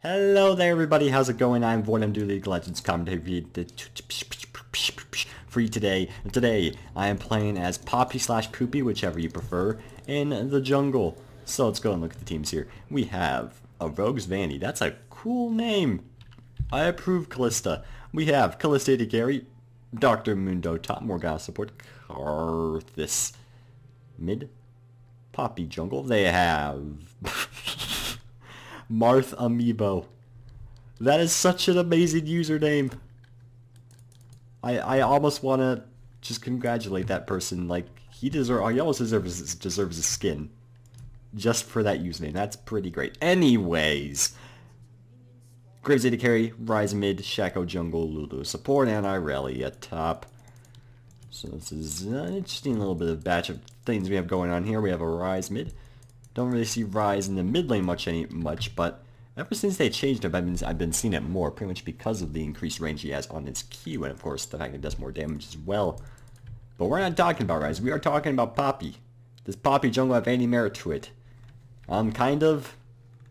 Hello there everybody, how's it going? I'm Void, I'm League of Legends commentary for you today. And today I am playing as Poppy slash Poopy, whichever you prefer, in the jungle. So let's go and look at the teams here. We have a Rogue's Vandy. That's a cool name. I approve Callista. We have Callista to carry, Dr. Mundo top, Morgana support, Karthus mid, Poppy jungle. They have Marth Amiibo. That is such an amazing username. I almost want to just congratulate that person. Like, he almost deserves a skin just for that username. That's pretty great. Anyways, Graves to carry, Rise mid, Shaco jungle, Lulu support, and Irelia top. So this is an interesting little bit of batch of things we have going on here. We have a Rise mid. Don't really see Rise in the mid lane much, but ever since they changed him, I've been seeing it more, pretty much because of the increased range he has on his Q, and of course the fact it does more damage as well. But we're not talking about Rise, we are talking about Poppy. Does Poppy jungle have any merit to it? Kind of.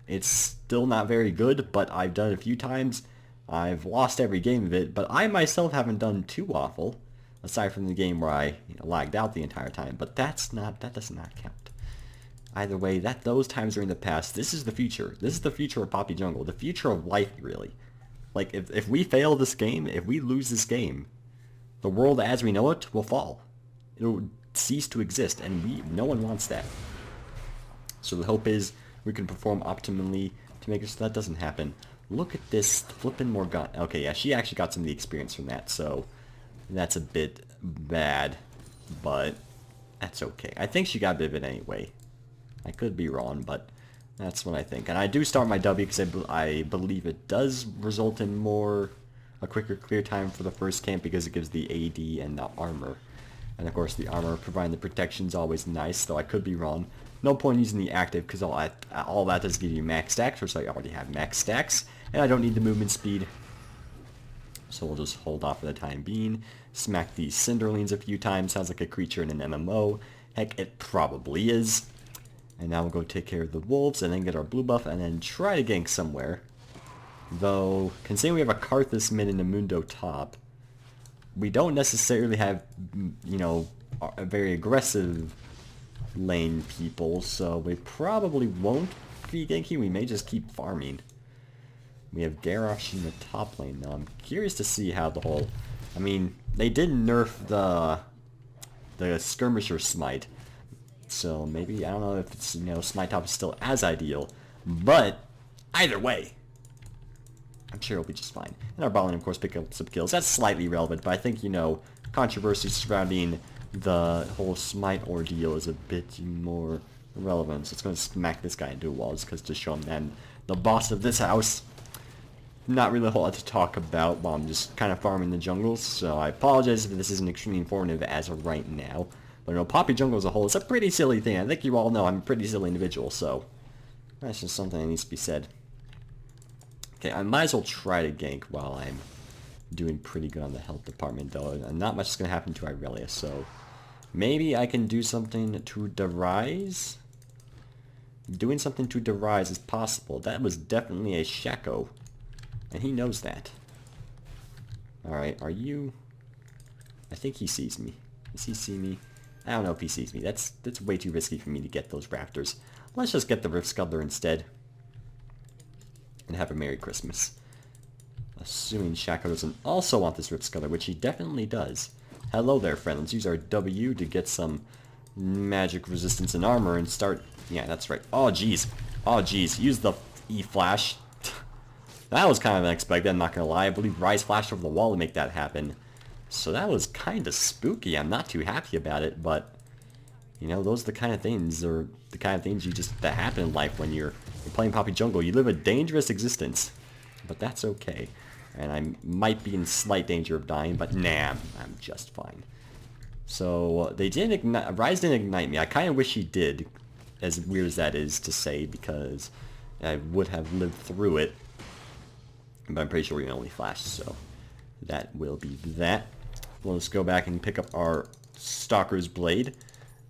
It's still not very good, but I've done it a few times. I've lost every game of it, but I myself haven't done too awful, aside from the game where I lagged out the entire time, but that does not count. Either way, those times are in the past. This is the future. This is the future of Poppy jungle. The future of life, really. Like, if we fail this game, if we lose this game, the world as we know it will fall. It will cease to exist, and no one wants that. So the hope is we can perform optimally to make it so that doesn't happen. Look at this flippin' Morgana. Okay, yeah, she actually got some of the experience from that, so that's a bit bad, but that's okay. I think she got a bit of it anyway. I could be wrong, but that's what I think. And I do start my W because I believe it does result in a quicker clear time for the first camp because it gives the AD and the armor. And of course the armor providing the protection is always nice, though I could be wrong. No point using the active because all that does give you max stacks, which I already have max stacks, and I don't need the movement speed. So we'll just hold off for the time being. Smack these Cinderlings a few times. Sounds like a creature in an MMO. Heck, it probably is. And now we'll go take care of the wolves and then get our blue buff and then try to gank somewhere. Though, considering we have a Karthus mid and a Mundo top, we don't necessarily have, a very aggressive lane people, so we probably won't be ganking. We may just keep farming. We have Garrosh in the top lane now. I'm curious to see how the whole... I mean, they did nerf the Skirmisher Smite. So maybe, I don't know if it's, Smite top is still as ideal. But, either way, I'm sure it'll be just fine. And our bot lane, of course, pick up some kills. That's slightly relevant, but I think, controversy surrounding the whole Smite ordeal is a bit more relevant. So it's going to smack this guy into a wall just because to show him that I'm the boss of this house. Not really a whole lot to talk about while I'm just kind of farming the jungles. So I apologize if this isn't extremely informative as of right now. But Poppy jungle as a whole is a pretty silly thing. I think you all know I'm a pretty silly individual, so that's just something that needs to be said. Okay, I might as well try to gank while I'm doing pretty good on the health department, though. And not much is going to happen to Irelia, so maybe I can do something to Derise? Doing something to Derise is possible. That was definitely a Shaco, and he knows that. Alright, are you... I think he sees me. Does he see me? I don't know if he sees me. That's way too risky for me to get those rafters. Let's just get the Rift Scuttler instead. And have a Merry Christmas. Assuming Shaco doesn't also want this Rift Scuttler, which he definitely does. Hello there, friend. Let's use our W to get some magic resistance and armor and start... Yeah, that's right. Oh, jeez. Oh, jeez. Use the E-Flash. That was kind of unexpected, I'm not going to lie. I believe Rise flashed over the wall to make that happen. So that was kind of spooky. I'm not too happy about it, but those are the kind of things, that happen in life when you're playing Poppy jungle. You live a dangerous existence, but that's okay. And I might be in slight danger of dying, but nah, I'm just fine. So they didn't ignite. Rise didn't ignite me. I kind of wish he did, as weird as that is to say, because I would have lived through it. But I'm pretty sure we only flashed, so that will be that. Well, let's go back and pick up our Stalker's Blade.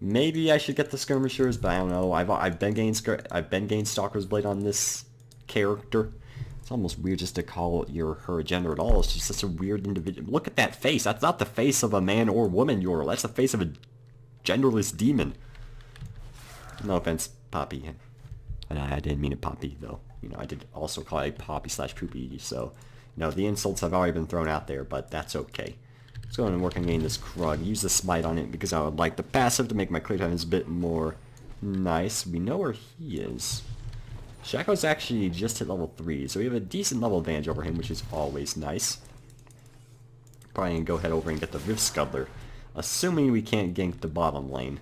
Maybe I should get the Skirmishers, but I don't know. I've been getting Stalker's Blade on this character, It's almost weird just to call her a gender at all. It's just such a weird individual. Look at that face. That's not the face of a man or woman, Yor. That's the face of a genderless demon. No offense, Poppy. And I didn't mean it Poppy, though. You know, I did also call it Poppy/Poopy, so... You know, the insults have already been thrown out there, but that's okay. Let's go and work on getting this Krug. Use the smite on it because I would like the passive to make my clear times a bit more nice. We know where he is. Shaco's actually just hit level 3, so we have a decent level advantage over him, which is always nice. Probably gonna go head over and get the Rift Scuttler, assuming we can't gank the bottom lane.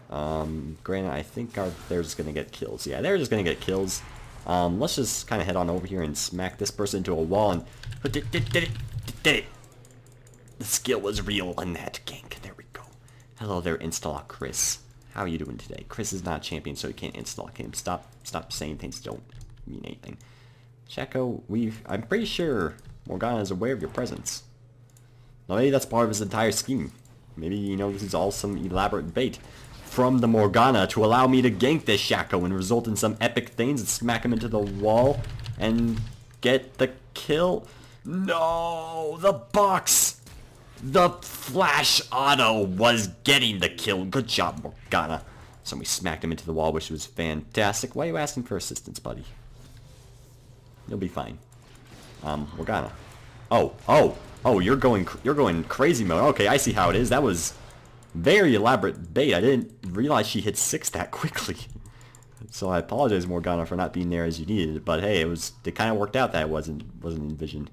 Granted, I think they're just gonna get kills. Yeah, they're just gonna get kills. Let's just kind of head on over here and smack this person into a wall and... The skill was real in that gank. There we go. Hello there, Install Chris. How are you doing today? Chris is not a champion, so you can't install him. Stop saying things that don't mean anything. Shaco, I'm pretty sure Morgana is aware of your presence. Now, maybe that's part of his entire scheme. Maybe, you know, this is all some elaborate bait from the Morgana to allow me to gank this Shaco and result in some epic things and smack him into the wall and get the kill. No, the box! The flash auto was getting the kill. Good job, Morgana. So we smacked him into the wall, which was fantastic. Why are you asking for assistance, buddy? You'll be fine. Morgana. Oh, you're going crazy mode. Okay, I see how it is. That was very elaborate bait. I didn't realize she hit 6 that quickly. So I apologize, Morgana, for not being there as you needed it. But hey, it kind of worked out that it wasn't envisioned.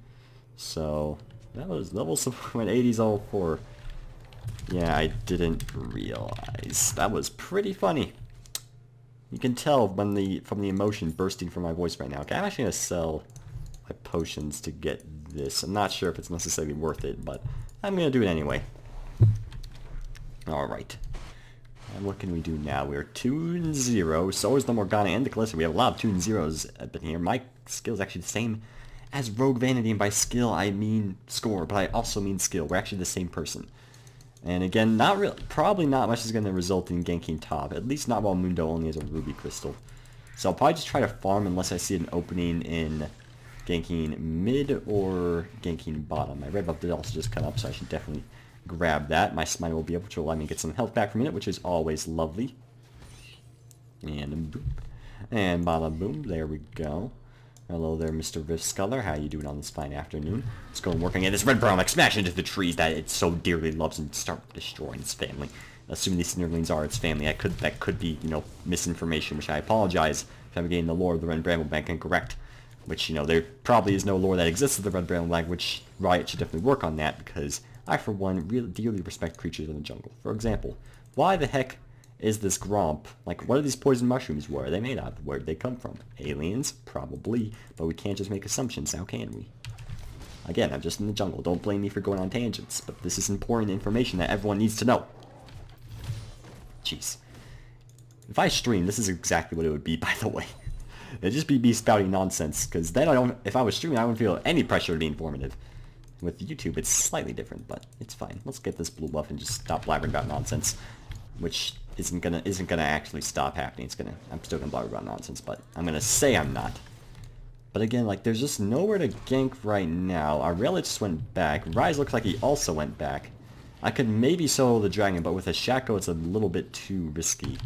So that was level support 80s all 4. Yeah, I didn't realize. That was pretty funny. You can tell from the emotion bursting from my voice right now. Okay, I'm actually gonna sell my potions to get this. I'm not sure if it's necessarily worth it, but I'm gonna do it anyway. Alright. And what can we do now? We're 2-0. So is the Morgana and the Calista. We have a lot of 2-0s up in here. My skill is actually the same as Rogue Vanity, and by skill I mean score, but I also mean skill. We're actually the same person. And again, probably not much is going to result in ganking top. At least not while Mundo only has a ruby crystal. So I'll probably just try to farm unless I see an opening in ganking mid or ganking bottom. My red buff did also just come up, so I should definitely grab that. My smite will be able to allow me to get some health back from it, which is always lovely. And boop. And bada boom. There we go. Hello there, Mr. Rift Scuttler. How you doing on this fine afternoon? Let's go and work on it. This red brown like smash into the trees that it so dearly loves and start destroying its family. Assuming these Cinderlings are its family, that could be, you know, misinformation, which I apologize if I'm getting the lore of the Red Bramblebank incorrect. Which, you know, there probably is no lore that exists of the Red Bramblebank, which Riot should definitely work on that, because I, for one, really dearly respect creatures in the jungle. For example, why the heck is this Gromp? Like, what are these poison mushrooms? What are they made of? Where did they come from? Aliens? Probably. But we can't just make assumptions, now can we? Again, I'm just in the jungle. Don't blame me for going on tangents. But this is important information that everyone needs to know. Jeez. If I stream, this is exactly what it would be, by the way. It'd just be me spouting nonsense. Because then if I was streaming, I wouldn't feel any pressure to be informative. With YouTube, it's slightly different, but it's fine. Let's get this blue buff and just stop blabbering about nonsense. Which isn't gonna actually stop happening. I'm still gonna blabber about nonsense, but I'm gonna say I'm not. But again, like, there's just nowhere to gank right now. Our Relic just went back. Rise looks like he also went back. I could maybe solo the dragon, but with a Shaco it's a little bit too risky.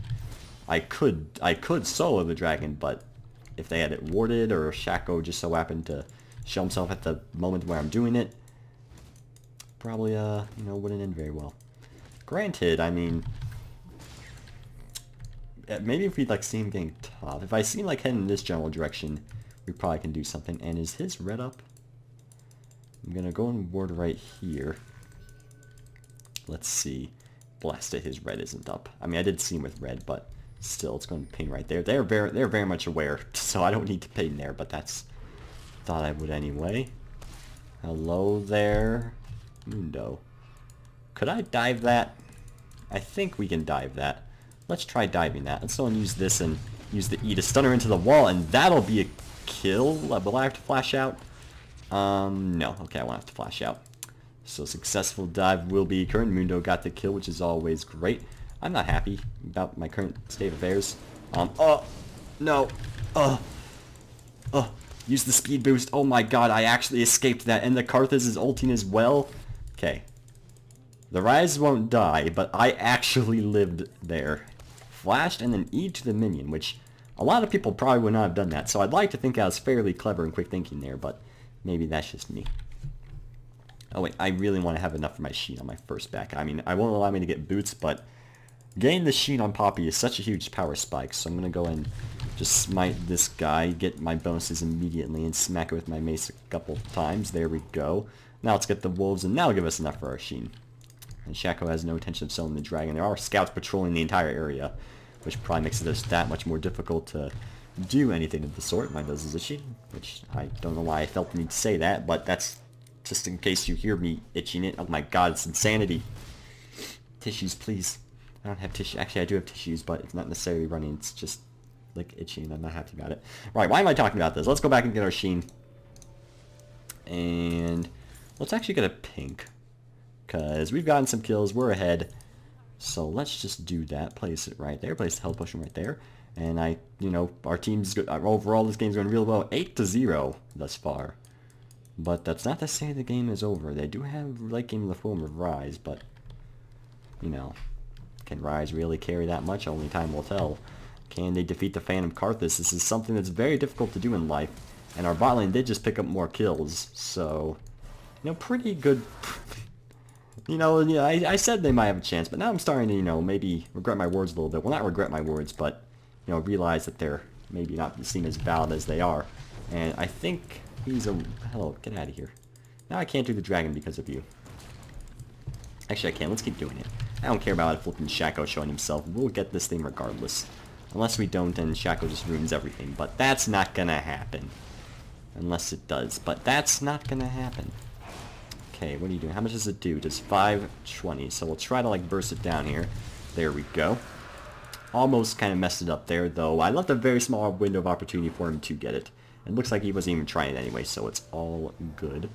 I could solo the dragon, but if they had it warded or Shaco just so happened to show himself at the moment where I'm doing it, probably you know, wouldn't end very well. Granted, I mean, maybe if we'd like see him getting top. If I see him like heading in this general direction, we probably can do something. And is his red up? I'm gonna go and ward right here. Let's see. Blasted, his red isn't up. I mean, I did see him with red, but still, it's going to ping right there. They're very much aware, so I don't need to ping there. But that's thought I would anyway. Hello there, Mundo. Could I dive that? I think we can dive that. Let's try diving that. Let's go and use this and use the E to stun her into the wall, and that'll be a kill. Will I have to flash out? No. Okay, I won't have to flash out. So successful dive will be current. Mundo got the kill, which is always great. I'm not happy about my current state of affairs. Oh, no. Use the speed boost. Oh my god, I actually escaped that. And the Karthus is ulting as well. Okay. The Rise won't die, but I actually lived there. Flashed and then E to the minion, which a lot of people probably would not have done that. So I'd like to think I was fairly clever and quick thinking there, but maybe that's just me. Oh wait, I really want to have enough for my Sheen on my first back. I mean, I won't allow me to get boots, but getting the Sheen on Poppy is such a huge power spike, so I'm going to go and just smite this guy, get my bonuses immediately, and smack it with my mace a couple times. There we go. Now let's get the wolves, and that'll give us enough for our Sheen. And Shaco has no intention of selling the dragon. There are scouts patrolling the entire area, which probably makes it just that much more difficult to do anything of the sort. Mine does is a Sheen, which I don't know why I felt the need to say that, but that's just in case you hear me itching it. Oh my god, it's insanity. Tissues, please. I don't have tissue. Actually, I do have tissues, but it's not necessarily running. It's just like itching. I'm not happy about it. Right, why am I talking about this? Let's go back and get our Sheen. And let's actually get a pink. Because we've gotten some kills. We're ahead. So let's just do that. Place it right there. Place the health potion right there. And our team's good. Overall, this game's going real well. 8-0 thus far. But that's not to say the game is over. They do have late game in the form of Rise, but, can Rise really carry that much? Only time will tell. Can they defeat the Phantom Karthus? This is something that's very difficult to do in life. And our bot lane did just pick up more kills, so, pretty good. I said they might have a chance, but now I'm starting to, maybe regret my words a little bit. Well, not regret my words, but, realize that they're maybe not seen as valid as they are. And I think he's a... Hello, get out of here. Now I can't do the dragon because of you. Actually, I can. Let's keep doing it. I don't care about flipping Shaco showing himself. We'll get this thing regardless. Unless we don't, and Shaco just ruins everything. But that's not gonna happen. Unless it does. But that's not gonna happen. Okay, what are you doing? How much does it do? It does 520. So we'll try to, burst it down here. There we go. Almost kind of messed it up there, though. I left a very small window of opportunity for him to get it. It looks like he wasn't even trying it anyway, so it's all good.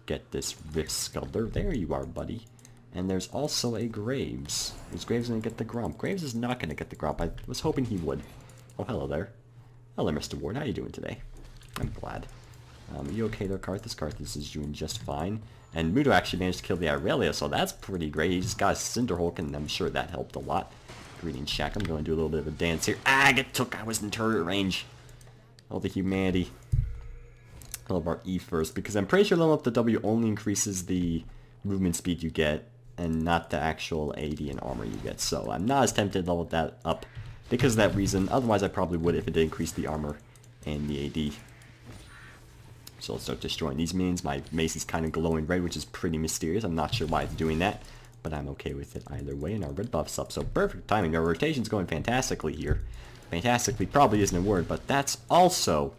Get this Rift Sculptor. There you are, buddy. And there's also a Graves. Is Graves going to get the Grump? Graves is not going to get the Grump. I was hoping he would. Oh, hello there. Hello, Mr. Ward. How you doing today? I'm glad. Are you okay there, Karthus? Karthus is doing just fine. And Mudo actually managed to kill the Irelia, so that's pretty great. He just got a Cinderhulk, and I'm sure that helped a lot. Greeting Shaq. I'm going to do a little bit of a dance here. Ah, I get took. I was in turret range. All the humanity. Level up our E first, because I'm pretty sure level up the W only increases the movement speed you get, and not the actual AD and armor you get. So I'm not as tempted to level that up because of that reason. Otherwise, I probably would if it did increase the armor and the AD. So let's start destroying these minions. My mace is kind of glowing red, which is pretty mysterious. I'm not sure why it's doing that, but I'm okay with it either way. And our red buff's up, so perfect timing. Our rotation's going fantastically here. Fantastically probably isn't a word, but that's also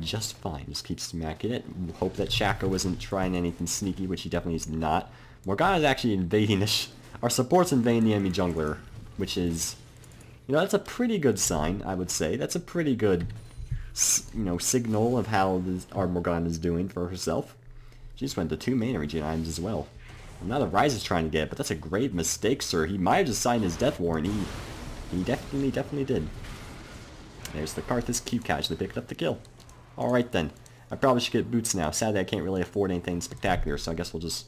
just fine. Just keep smacking it. Hope that Shaco isn't trying anything sneaky, which he definitely is not. Morgana's actually invading our support's invading the enemy jungler, which is, that's a pretty good sign, I would say. That's a pretty good, signal of how our Morgana's doing for herself. She just went to 2 mana regen items as well. Now the Rise is trying to get it, but that's a grave mistake, sir. He might have just signed his death warrant. He definitely did. There's the Karthus Q casually picked up the kill. Alright then. I probably should get boots now. Sadly, I can't really afford anything spectacular, so I guess we'll just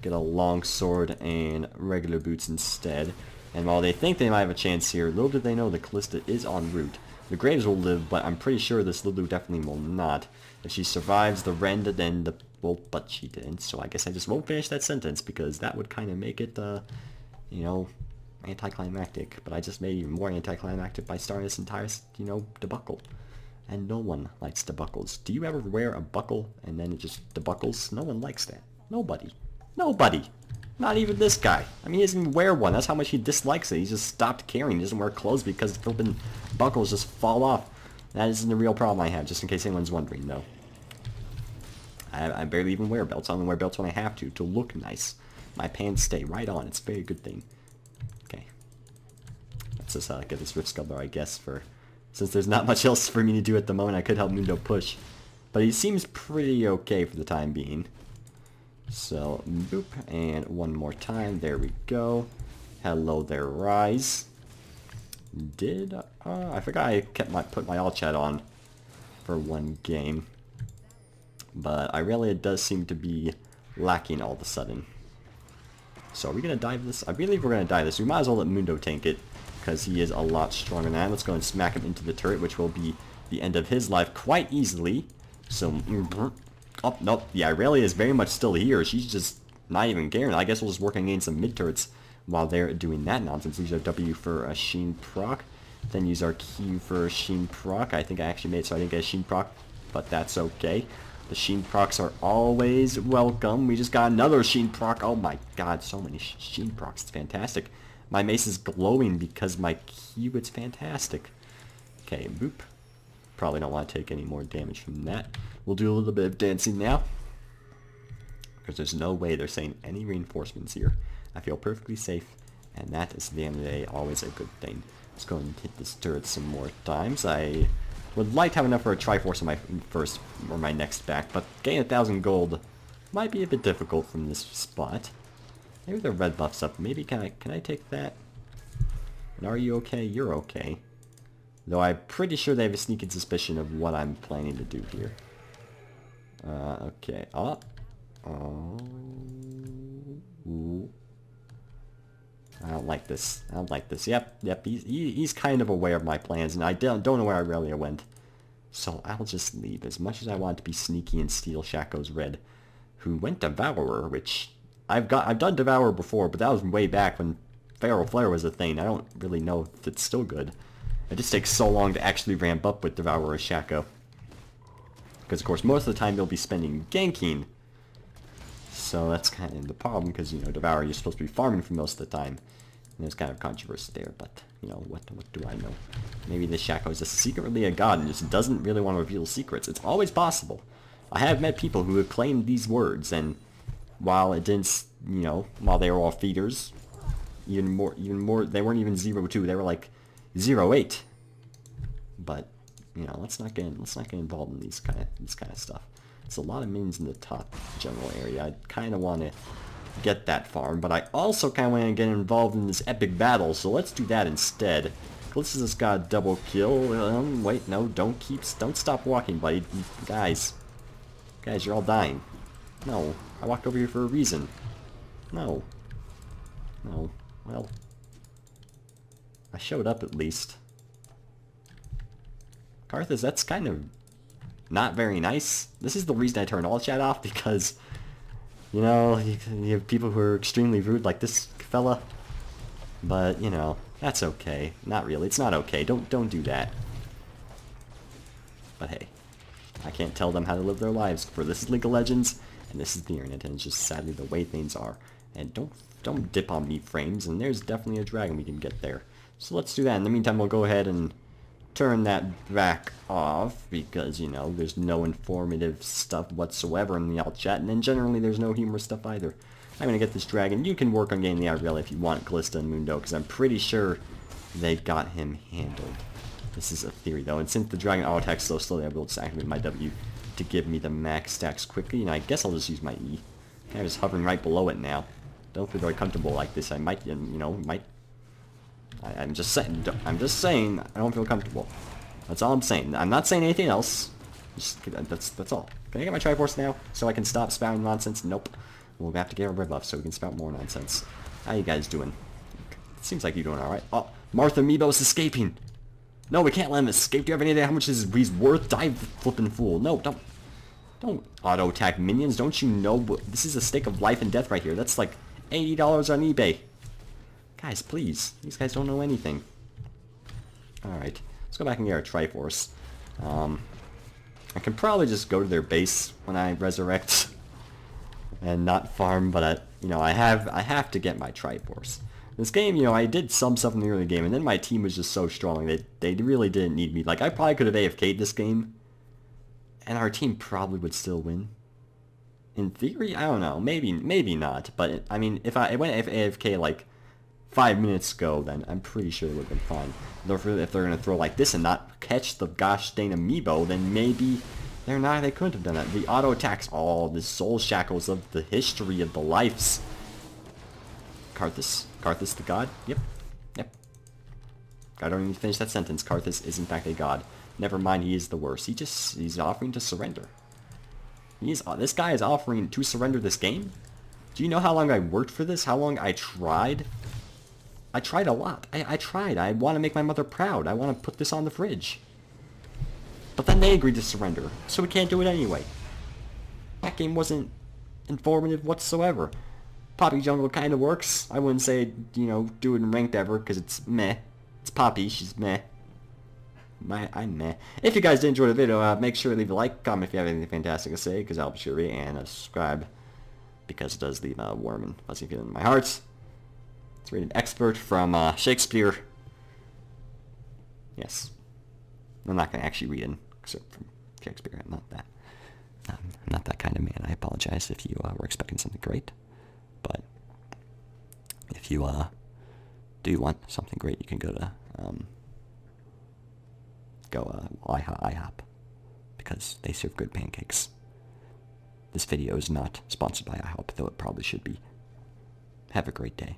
get a long sword and regular boots instead. And while they think they might have a chance here, little did they know the Callista is en route. The Graves will live, but I'm pretty sure this Lulu definitely will not. If she survives the Rend, then the... Well, but she didn't, so I guess I just won't finish that sentence, because that would kind of make it, anticlimactic. But I just made it even more anticlimactic by starting this entire, debacle. And no one likes debuckles. Do you ever wear a buckle and then it just debuckles? No one likes that. Nobody. Nobody. Not even this guy. I mean, he doesn't even wear one. That's how much he dislikes it. He just stopped caring. He doesn't wear clothes because the flippin' buckles just fall off. That isn't a real problem I have, just in case anyone's wondering, though. I barely even wear belts. I only wear belts when I have to look nice. My pants stay right on. It's a very good thing. Okay. Let's just get this Rift Sculptor, I guess, since there's not much else for me to do at the moment. I could help Mundo push. But he seems pretty okay for the time being. So, boop, and one more time. There we go. Hello there, Rise. I forgot I put my all chat on for one game. But Irelia does seem to be lacking all of a sudden. So are we going to dive this? I believe we're going to dive this. We might as well let Mundo tank it, because he is a lot stronger than that. Let's go and smack him into the turret, which will be the end of his life quite easily. So, oh, nope, the Irelia is very much still here. She's just not even caring. I guess we'll just work against some mid-turrets while they're doing that nonsense. Use our W for a Sheen proc, then use our Q for a Sheen proc. I think I actually made it so I didn't get a Sheen proc, but that's okay. The Sheen procs are always welcome. We just got another Sheen proc. Oh my god, so many Sheen procs. It's fantastic. My mace is glowing because my Q, it's fantastic. Okay, boop. Probably don't want to take any more damage from that. We'll do a little bit of dancing now, because there's no way they're saying any reinforcements here. I feel perfectly safe, and that is, at the end of the day, always a good thing. Let's go and hit this turret some more times. I would like to have enough for a Triforce on my first or my next back, but getting 1,000 gold might be a bit difficult from this spot. Maybe the red buff's up. Maybe can I take that? And are you okay? You're okay. Though I'm pretty sure they have a sneaking suspicion of what I'm planning to do here. Okay. Oh. Ooh. I don't like this. I don't like this. Yep. He's kind of aware of my plans, and I don't know where Irelia went. So I'll just leave. As much as I want to be sneaky and steal Shaco's red, who went Devourer, which I've done Devourer before, but that was way back when Feral Flare was a thing. I don't really know if it's still good. It just takes so long to actually ramp up with Devourer Shaco. Because, of course, most of the time they'll be spending ganking. So that's kind of the problem, because, you know, Devourer, you're supposed to be farming for most of the time. And there's kind of controversy there, but, you know, what do I know? Maybe this Shaco is just secretly a god and just doesn't really want to reveal secrets. It's always possible. I have met people who have claimed these words, and while it didn't, you know, while they were all feeders, even more, they weren't even 0-2, they were like 0-8. But, you know, let's not get involved in this kind of stuff. It's a lot of minions in the top general area. I kind of want to get that farm, but I also kind of want to get involved in this epic battle, so let's do that instead. Callista's just got a double kill. Wait, no, don't stop walking, buddy. Guys, you're all dying. No, I walked over here for a reason. No, well, I showed up at least. Karthus, that's kind of not very nice. This is the reason I turned all chat off, because, you know, you have people who are extremely rude like this fella. But, you know, that's okay. Not really. It's not okay. Don't do that. But hey, I can't tell them how to live their lives, for this is League of Legends, and this is the internet, and it's just sadly the way things are. And don't dip on me frames, and there's definitely a dragon we can get there. So let's do that. In the meantime, we'll go ahead and turn that back off, because, you know, there's no informative stuff whatsoever in the alt chat, and then generally there's no humorous stuff either. I'm gonna get this dragon. You can work on getting the Irelia if you want, Callista and Mundo, because I'm pretty sure they got him handled. This is a theory, though, and since the dragon auto-attacks so slowly, I will just activate my W to give me the max stacks quickly, and I guess I'll just use my E. I'm just hovering right below it now. Don't feel very comfortable like this. I might, you know, I'm just saying, I don't feel comfortable. That's all I'm saying. I'm not saying anything else. Just, that's all. Can I get my Triforce now, so I can stop spouting nonsense? Nope. We'll have to get a red buff so we can spout more nonsense. How you guys doing? It seems like you're doing alright. Oh, Martha Amiibo's escaping! No, we can't let him escape. Do you have any idea how much he's worth? Die, flippin' fool. No, don't auto-attack minions. Don't you know? This is a stake of life and death right here. That's like $80 on eBay. Guys, please. These guys don't know anything. Alright. Let's go back and get our Triforce. I can probably just go to their base when I resurrect and not farm, but you know, I have to get my Triforce. This game, you know, I did some stuff in the early game, and then my team was just so strong, they really didn't need me. Like, I probably could have AFK'd this game, and our team probably would still win. In theory, I don't know, maybe not, but, I mean, if I went AFK, like, 5 minutes ago, then I'm pretty sure it would have been fine. If they're going to throw like this and not catch the gosh dang amiibo, then maybe they couldn't have done that. The auto attacks, all the soul shackles of the history of the lives. Karthus the god? Yep. I don't even finish that sentence. Karthus is in fact a god. Never mind, he is the worst. He's offering to surrender. This guy is offering to surrender this game? Do you know how long I worked for this? How long I tried? I tried a lot. I tried. I want to make my mother proud. I want to put this on the fridge. But then they agreed to surrender, so we can't do it anyway. That game wasn't informative whatsoever. Poppy Jungle kind of works. I wouldn't say, you know, do it in ranked ever, because it's meh. It's Poppy, she's meh. I'm meh. If you guys did enjoy the video, make sure to leave a like, comment if you have anything fantastic to say, because I'll be sure to read it, and subscribe, because it does leave a warm and fuzzy feeling in my heart. Let's read an excerpt from Shakespeare. Yes. I'm not going to actually read an excerpt from Shakespeare. I'm not that kind of man. I apologize if you were expecting something great. But if you do want something great, you can go to IHOP, because they serve good pancakes. This video is not sponsored by IHOP, though it probably should be. Have a great day.